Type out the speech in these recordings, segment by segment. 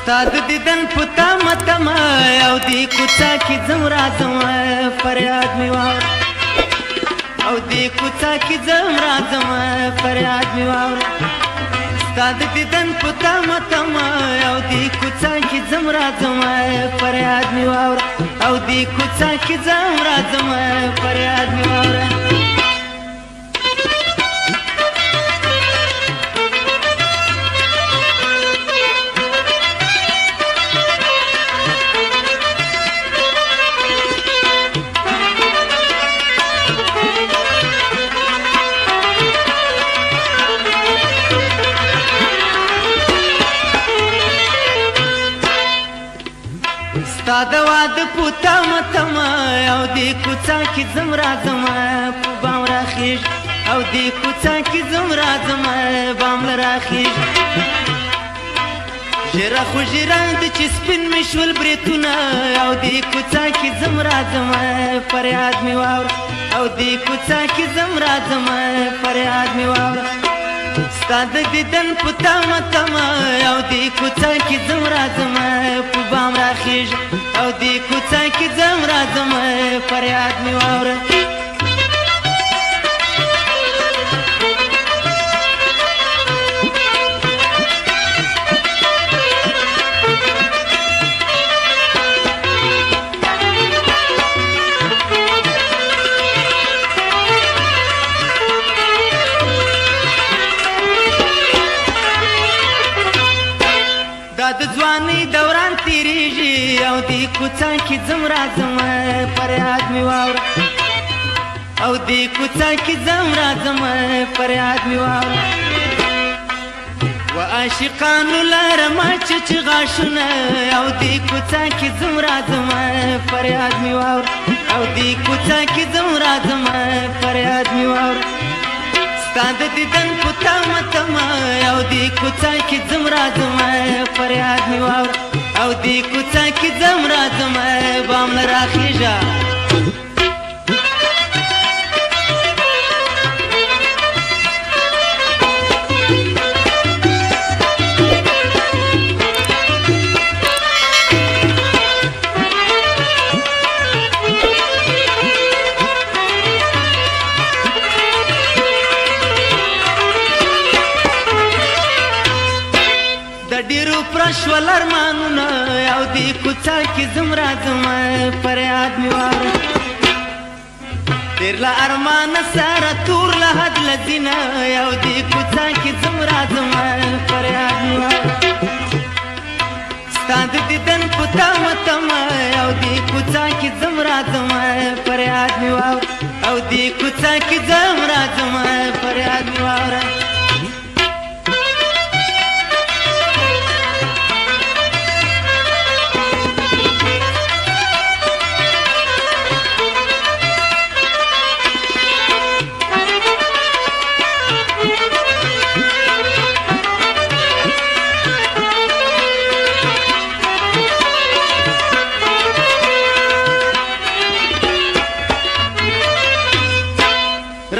ستا د دیدن په تمه تمه او دې کوڅه کې ځم راځم فریاد مې واوره او دې کوڅه کې ځم راځم فریاد مې واوره ستا د دیدن په تمه تمه او دې کوڅه کې ځم راځم فریاد مې واوره او دې کوڅه کې ځم راځم فریاد مې واوره ستا د واده په تمه تمه او دې کوڅه کې ځم راځم په بام راخیژ او دې کوڅه کې ځم راځم بام راخیژ ژیره خو ژیره د چې سپین مې شول بریتونه او دې کوڅه کې ځم راځم فریاد مې واوره او دې کوڅه کې ځم راځم فریاد مې واوره ستا د دیدن په تمه تمه او دې کوڅه کې ځم راځم په بام راخیژ او دې کوڅه کې ځم راځم فریاد مې واوره دا د ځوانۍ دوران تیریږي او دې کوڅه کې ځم راځم فریاد مې واوره او دې کوڅه کې ځم راځم فریاد مې واوره و عاشقانو لرم چې غاښونه او دې کوڅه کې ځم راځم فریاد مې واوره او دې کوڅه کې ځم راځم فریاد مې واوره ستا د دیدن په تمه تمه او دې کوڅه کې ځم راځم فریاد مې واوره او دې کوڅه کې ځم راځم بام نه راخیژه ډیرو پرشول ارمانونه او دې کوڅه کې ځم راځم فریاد مې واوره ډېر له ارمانه سره تور له حد لځینه او دې کوڅه کې ځم راځم فریاد مې واوره ستا د دیدن په تمه تمه او دې کوڅه کې ځم راځم فریاد مې واوره او دې کوڅه کې ځم راځم فریاد مې واوره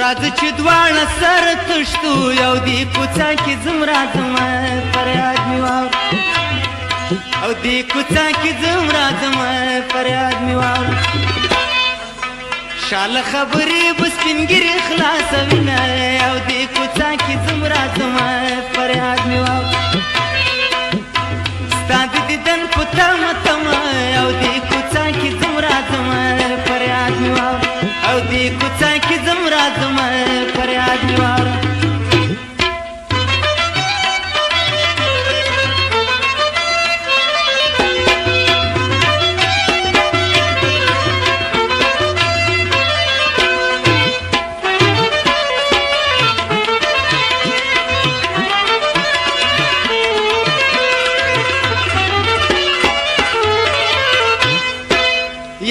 راځه چې دواړه سره تښتو یو دې کوڅه کې ځم راځم فریاد مې واوره او دې کوڅه کې ځم راځم فریاد مې واوره شاله خبرې به سپین ږیرې خلاصوینه او دې کوڅه کې ځم راځم فریاد مې واوره ستا د دیدن په تمه تمه او دې کوڅه کې ځم راځم فریاد مې واوره او دې کوڅه کې ځم راځم فریاد مې واوره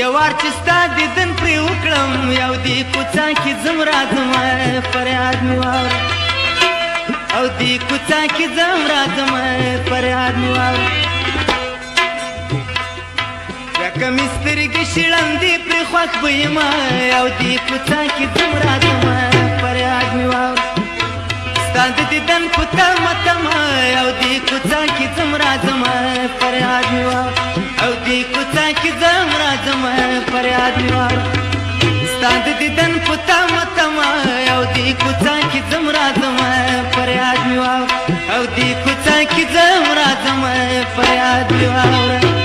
یو وار چې ستا دیدن پرې وکړم یو دې کوڅه کې ځم راځم فریاد مې واوره او دې کوڅه کې ځم راځم فریاد مې واوره لکه مې سترګې شړندې پرې خوښ به یم او دې کوڅه کې ځم راځم فریاد مې واوره ستا د دیدن په تمه تمه او دې کوڅه کې ځم راځم رازم فریاد می واورم ستا د دیدن په تمه تمه او دې کوڅه کې ځم راځم فریاد می واورم او دې کوڅه کې ځم راځم فریاد می واورم